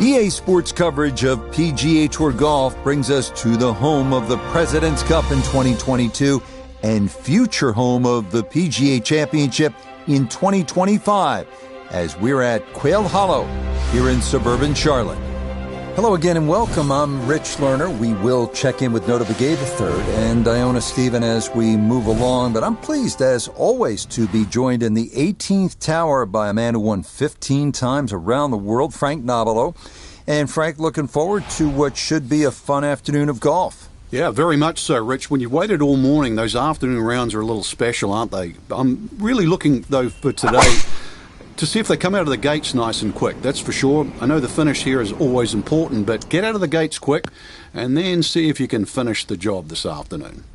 EA Sports coverage of PGA Tour golf brings us to the home of the President's Cup in 2022 and future home of the PGA Championship in 2025 as we're at Quail Hollow here in suburban Charlotte. Hello again and welcome. I'm Rich Lerner. We will check in with Nota Begay III and Iona Stephen as we move along, but I'm pleased as always to be joined in the 18th tower by a man who won 15 times around the world, Frank Nobilo. And Frank, looking forward to what should be a fun afternoon of golf. Yeah, very much so, Rich. When you've waited all morning, those afternoon rounds are a little special, aren't they? I'm really looking, though, for today to see if they come out of the gates nice and quick, that's for sure. I know the finish here is always important, but get out of the gates quick and then see if you can finish the job this afternoon.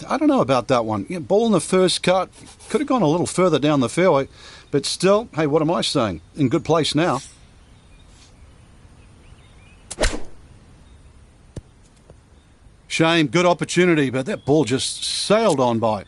I don't know about that one. Yeah, ball in the first cut. Could have gone a little further down the fairway. But still, hey, what am I saying? In good place now. Shame, good opportunity, but that ball just sailed on by.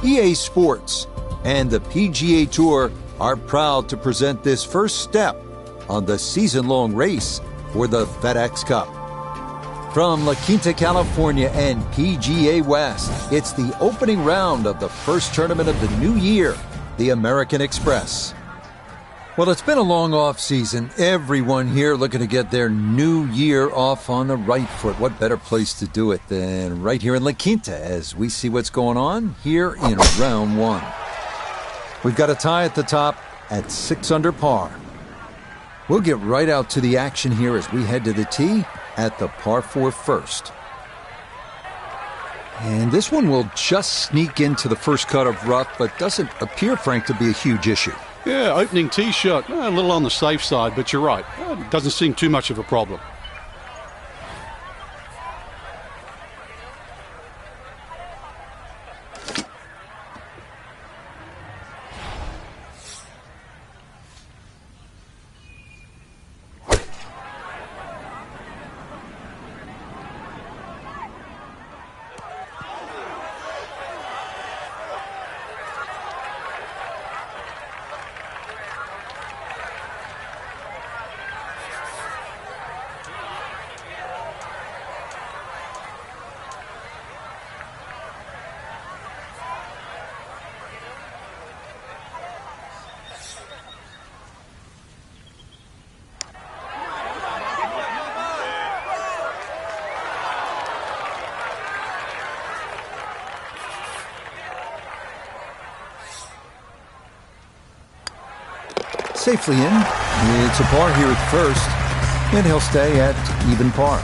EA Sports and the PGA Tour are proud to present this first step on the season-long race for the FedEx Cup. From La Quinta, California and PGA West, it's the opening round of the first tournament of the new year, the American Express. Well, it's been a long off-season. Everyone here looking to get their new year off on the right foot. What better place to do it than right here in La Quinta as we see what's going on here in round one. We've got a tie at the top at 6 under par. We'll get right out to the action here as we head to the tee at the par 4 first. And this one will just sneak into the first cut of rough, but doesn't appear, Frank, to be a huge issue. Yeah, opening tee shot, a little on the safe side, but you're right. It doesn't seem too much of a problem. safely in. It's a par here at first, and he'll stay at even par.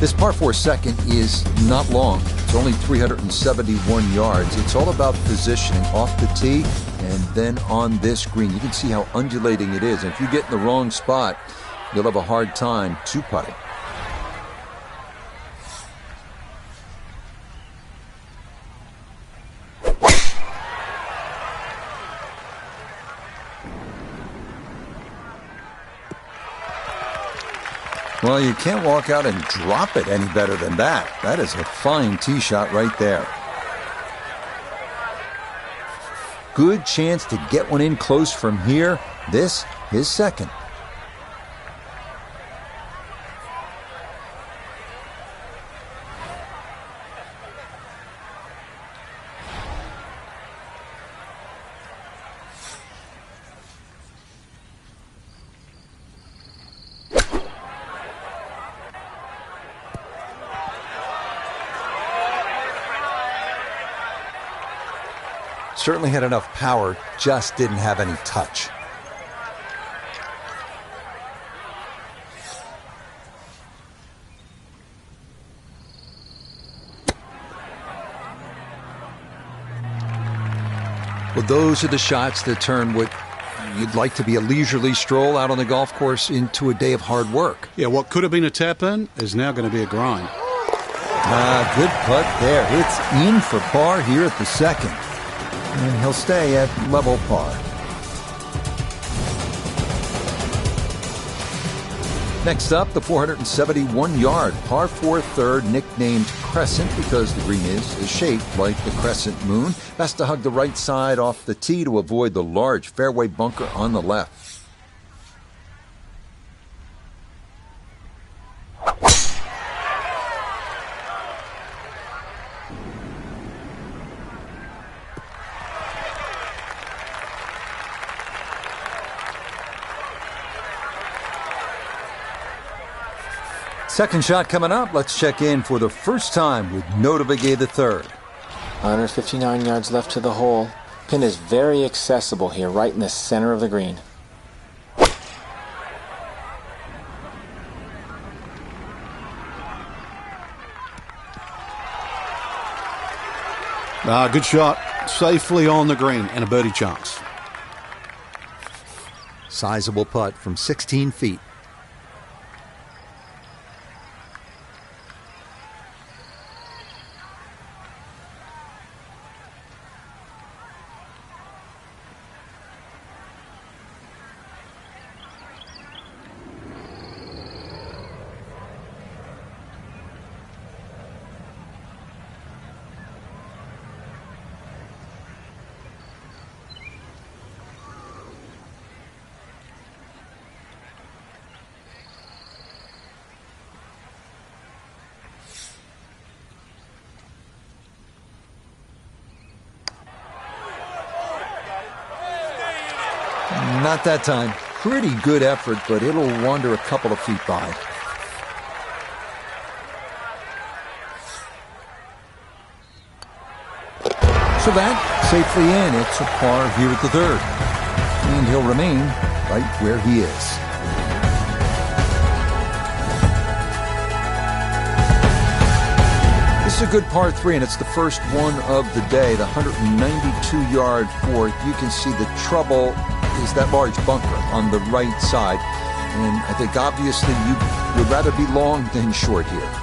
This par 4 second is not long. It's only 371 yards. It's all about positioning off the tee and then on this green. You can see how undulating it is. And if you get in the wrong spot, you'll have a hard time two-putting. Well, you can't walk out and drop it any better than that. That is a fine tee shot right there. Good chance to get one in close from here. This, his second. Certainly had enough power, just didn't have any touch. Well, those are the shots that turn what you'd like to be a leisurely stroll out on the golf course into a day of hard work. Yeah, what could have been a tap-in is now going to be a grind. Good putt there. It's in for par here at the second. And he'll stay at level par. Next up, the 471-yard par 4 third, nicknamed Crescent because the green is shaped like the crescent moon. Best to hug the right side off the tee to avoid the large fairway bunker on the left. Second shot coming up. Let's check in for the first time with Notavigay III. 159 yards left to the hole. Pin is very accessible here, right in the center of the green. Good shot. Safely on the green and a birdie chance. Sizable putt from 16 feet. Not that time. Pretty good effort, but it'll wander a couple of feet by. So that, safely in. It's a par here at the third. And he'll remain right where he is. This is a good par 3, and it's the first one of the day. The 192-yard fourth. You can see the trouble is that large bunker on the right side. And I think obviously you would rather be long than short here.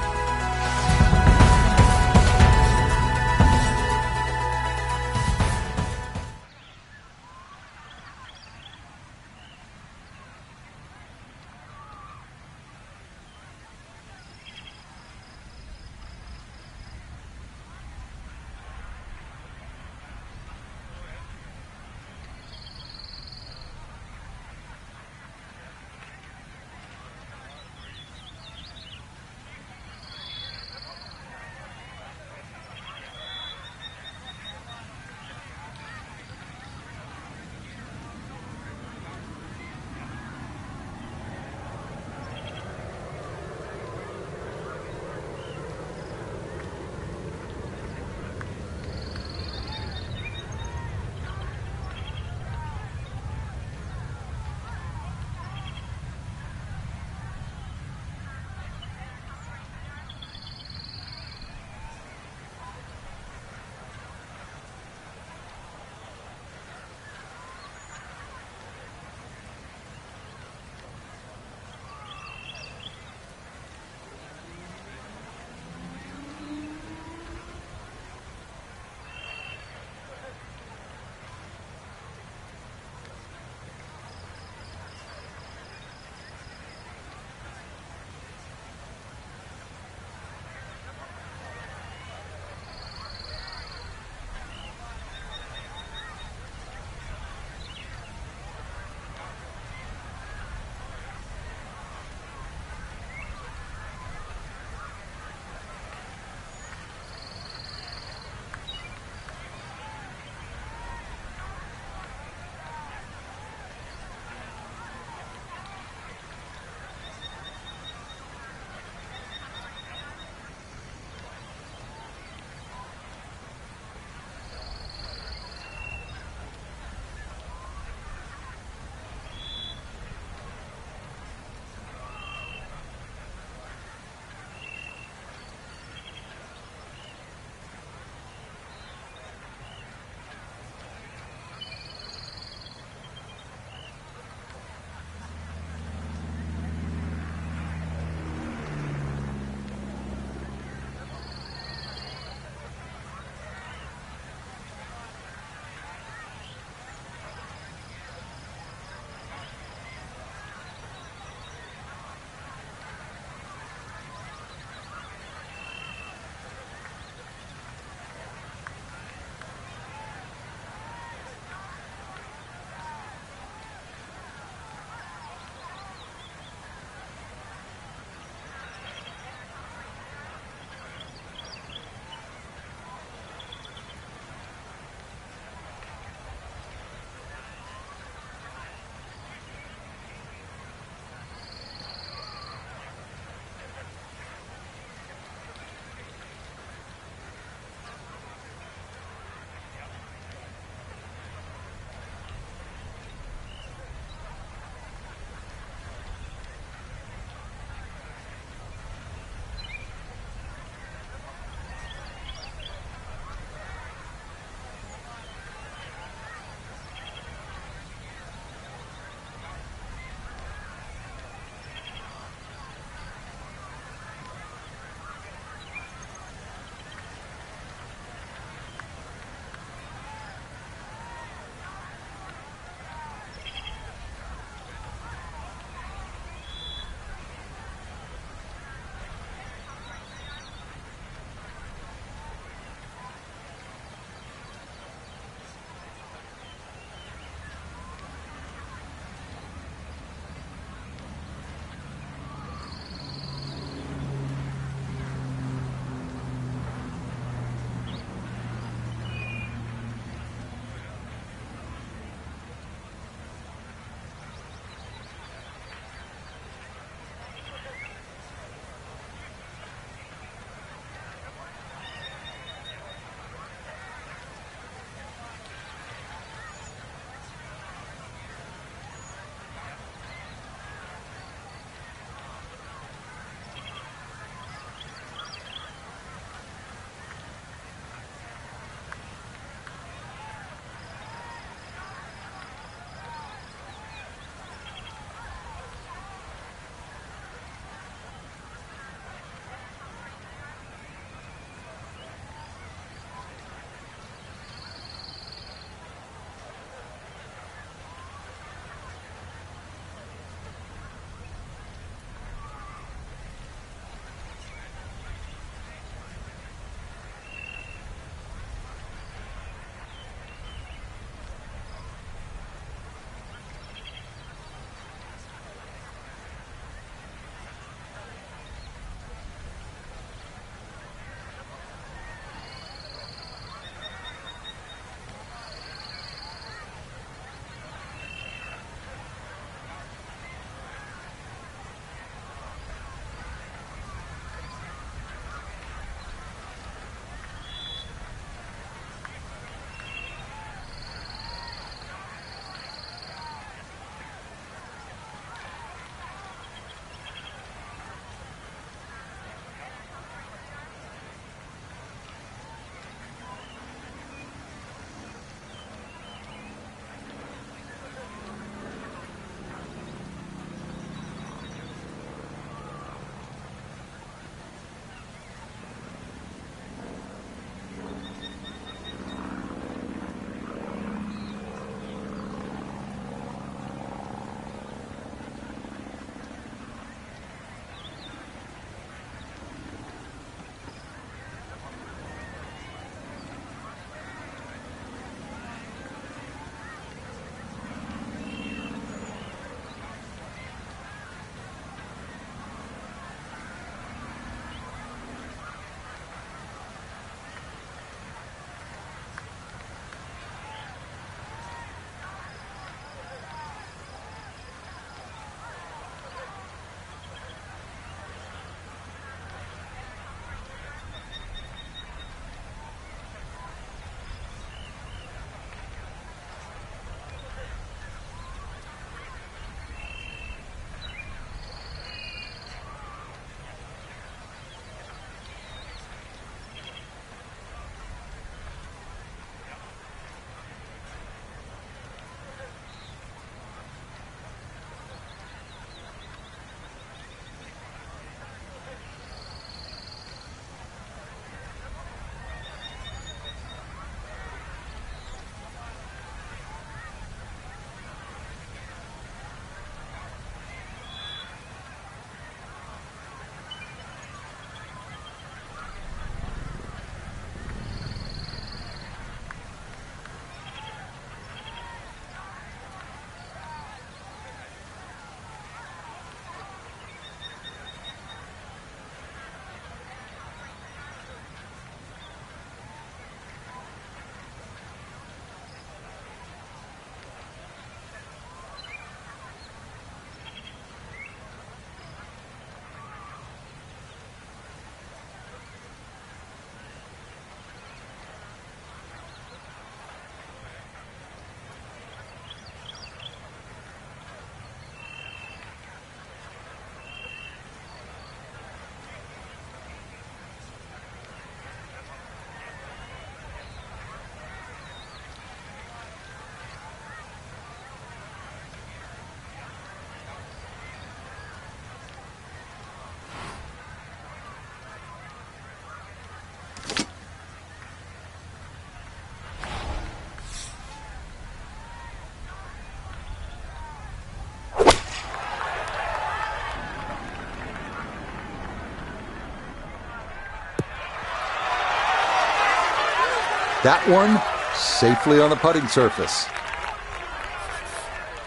That one safely on the putting surface.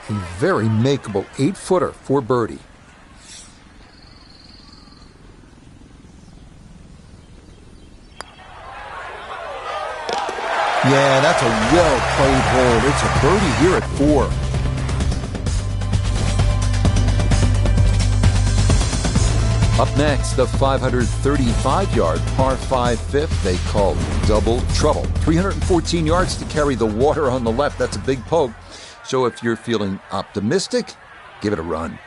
A very makeable 8-footer for birdie. Yeah, that's a well-played hole. It's a birdie here at 4. Up next, the 535-yard par 5 fifth they call double trouble. 314 yards to carry the water on the left. That's a big poke. So if you're feeling optimistic, give it a run.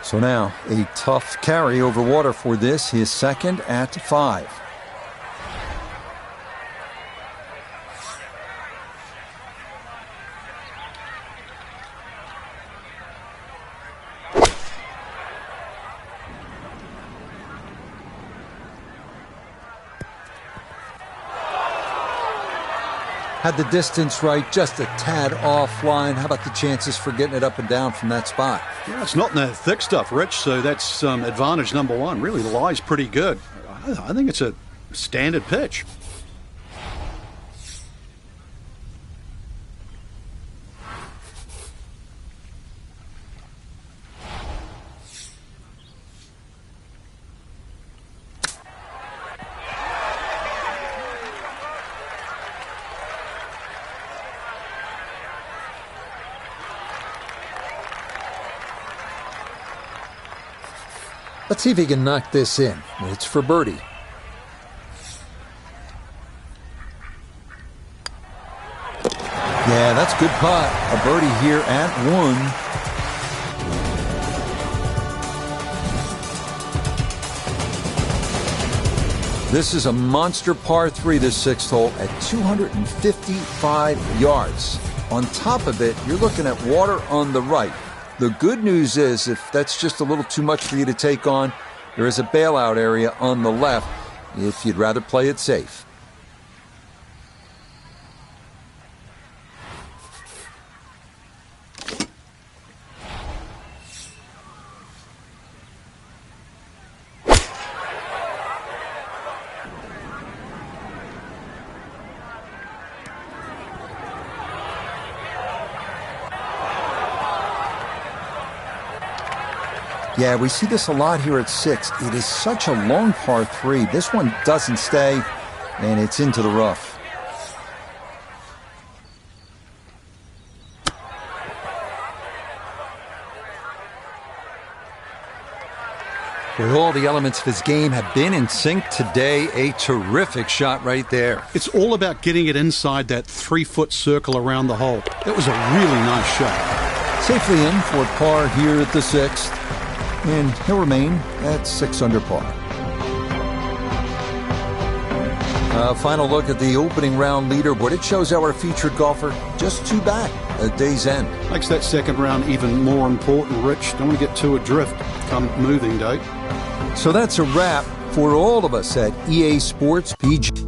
So now, a tough carry over water for this, his second at 5. Had the distance right, just a tad offline. How about the chances for getting it up and down from that spot? Yeah, it's not in that thick stuff, Rich, so that's advantage number 1. Really lies pretty good. I think it's a standard pitch. Let's see if he can knock this in. It's for birdie. Yeah, that's good putt. A birdie here at 1. This is a monster par 3, this 6th hole, at 255 yards. On top of it, you're looking at water on the right. The good news is, if that's just a little too much for you to take on, there is a bailout area on the left if you'd rather play it safe. Yeah, we see this a lot here at 6. It is such a long par 3. This one doesn't stay, and it's into the rough. With all the elements of his game have been in sync today, a terrific shot right there. It's all about getting it inside that 3-foot circle around the hole. That was a really nice shot. Safely in for par here at the 6th. And he'll remain at 6 under par. A final look at the opening round leaderboard. It shows our featured golfer just 2 back at day's end. Makes that second round even more important, Rich. Don't want to get too adrift come moving day. So that's a wrap for all of us at EA Sports PGA.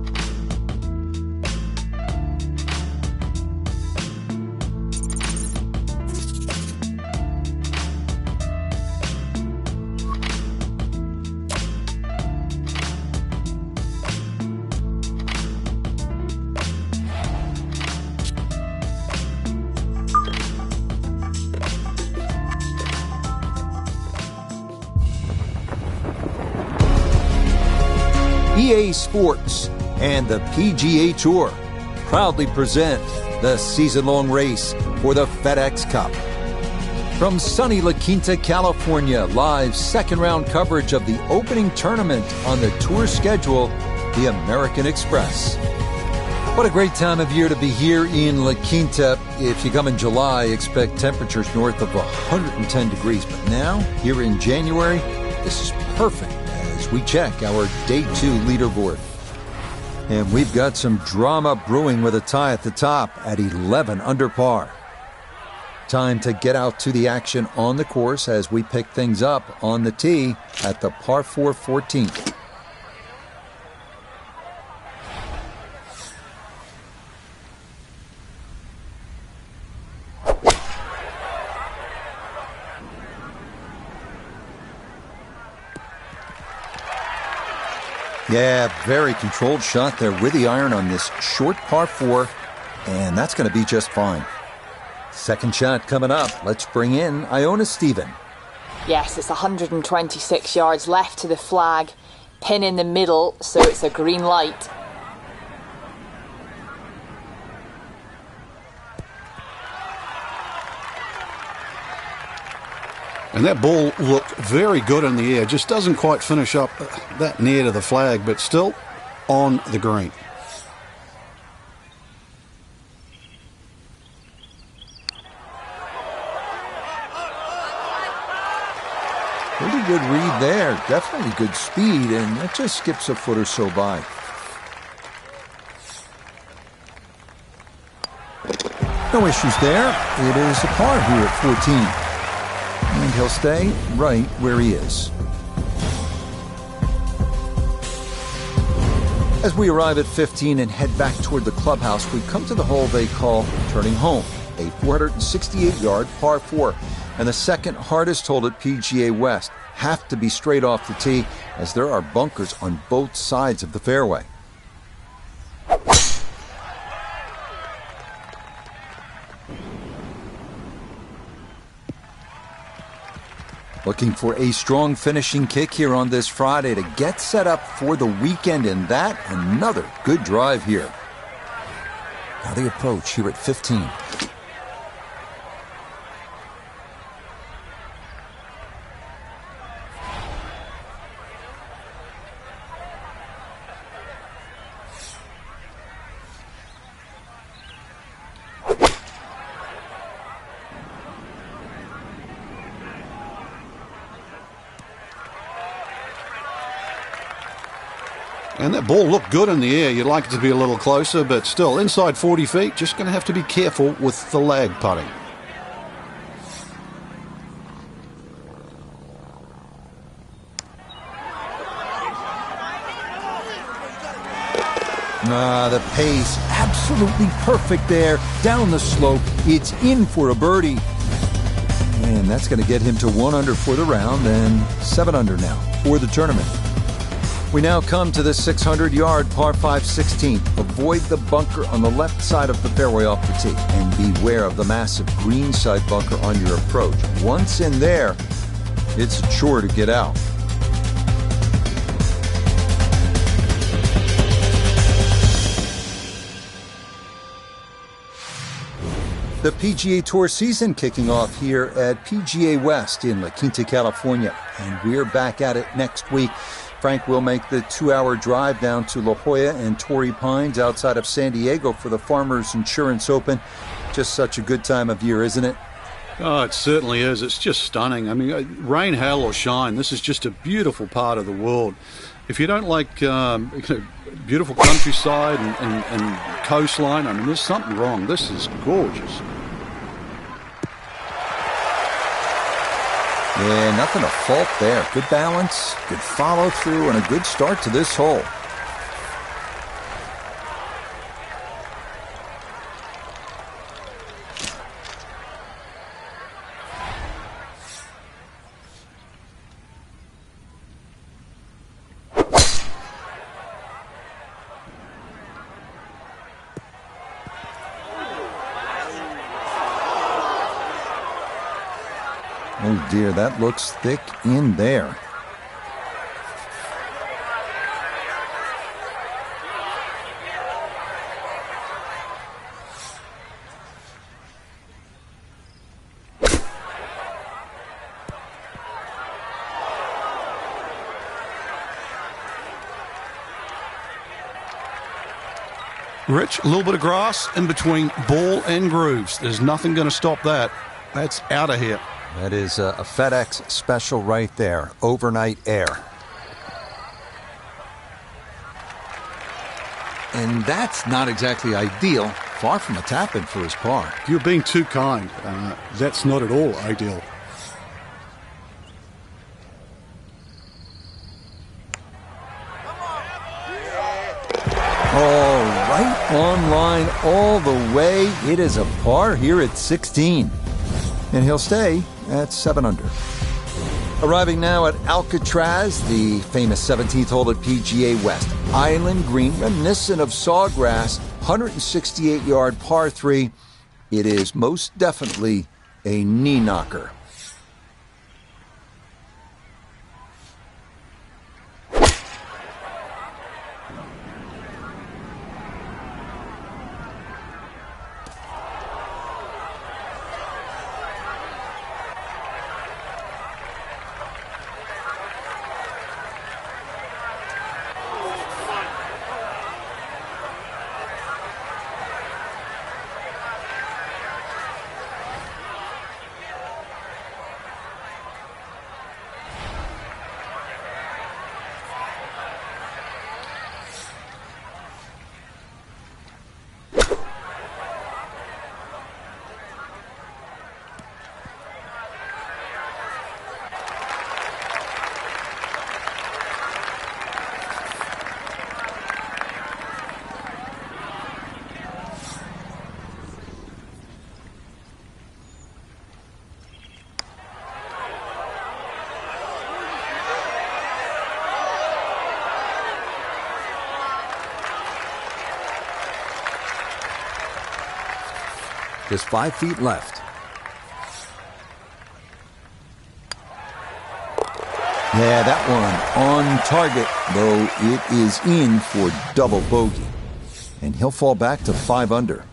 EA Sports and the PGA Tour proudly present the season-long race for the FedEx Cup. From sunny La Quinta, California, live second-round coverage of the opening tournament on the tour schedule, the American Express. What a great time of year to be here in La Quinta. If you come in July, expect temperatures north of 110 degrees. But now, here in January, this is perfect as we check our Day 2 leaderboard. And we've got some drama brewing with a tie at the top at 11 under par. Time to get out to the action on the course as we pick things up on the tee at the par 4 14th. Yeah, very controlled shot there with the iron on this short par 4, and that's going to be just fine. Second shot coming up. Let's bring in Iona Stephen. Yes, it's 126 yards left to the flag. Pin in the middle, so it's a green light. And that ball looked very good in the air. Just doesn't quite finish up that near to the flag, but still on the green. Pretty good read there. Definitely good speed, and that just skips a foot or so by. No issues there. It is a par here at 14. And he'll stay right where he is. As we arrive at 15 and head back toward the clubhouse, we come to the hole they call Turning Home, a 468-yard par 4. And the second hardest hole at PGA West. Have to be straight off the tee as there are bunkers on both sides of the fairway. Looking for a strong finishing kick here on this Friday to get set up for the weekend, and that another good drive here. Now the approach here at 15. And that ball looked good in the air. You'd like it to be a little closer, but still inside 40 feet. Just going to have to be careful with the lag putting. The pace, absolutely perfect there. Down the slope, it's in for a birdie. And that's going to get him to 1 under for the round and 7 under now for the tournament. We now come to the 600-yard par 5 16th. Avoid the bunker on the left side of the fairway off the tee and beware of the massive green side bunker on your approach. Once in there, it's a chore to get out. The PGA Tour season kicking off here at PGA West in La Quinta, California. And we're back at it next week. Frank will make the 2-hour drive down to La Jolla and Torrey Pines outside of San Diego for the Farmers Insurance Open. Just such a good time of year, isn't it? Oh, it certainly is. It's just stunning. I mean, rain, hail, or shine, this is just a beautiful part of the world. If you don't like beautiful countryside and coastline, I mean, there's something wrong. This is gorgeous. Yeah, nothing to fault there. Good balance, good follow through, and a good start to this hole. Oh dear, that looks thick in there. Rich, a little bit of grass in between ball and grooves. There's nothing going to stop that. That's out of here. That is a FedEx special right there, overnight air. And that's not exactly ideal far from a tap-in for his par. You're being too kind. That's not at all ideal. Oh, right on line all the way. It is a par here at 16. And he'll stay at 7 under. Arriving now at Alcatraz, the famous 17th hole at PGA West. Island green, reminiscent of Sawgrass, 168-yard par 3. It is most definitely a knee knocker. Just 5 feet left. Yeah, that one on target, though it is in for double bogey. And he'll fall back to 5 under.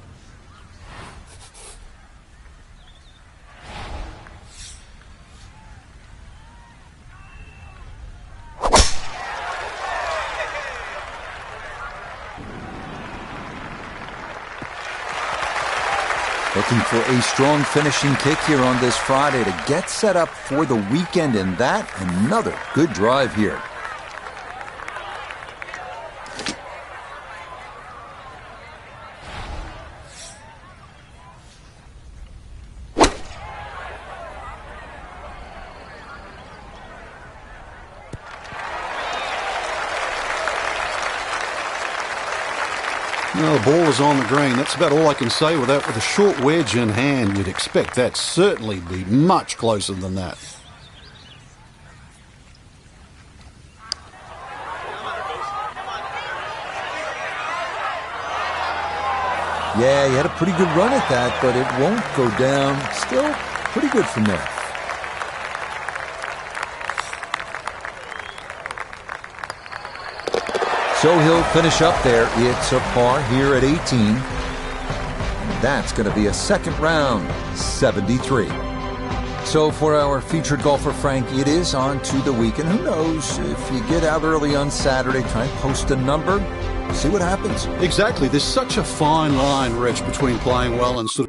Looking for a strong finishing kick here on this Friday to get set up for the weekend, and that another good drive here. No, the ball is on the green. That's about all I can say with that. With a short wedge in hand, you'd expect that certainly be much closer than that. Yeah, he had a pretty good run at that, but it won't go down. Still pretty good from there. So he'll finish up there. It's a par here at 18. And that's going to be a second round, 73. So for our featured golfer, Frank, it is on to the weekend. Who knows, if you get out early on Saturday, try and post a number, see what happens. Exactly. There's such a fine line, Rich, between playing well and sort of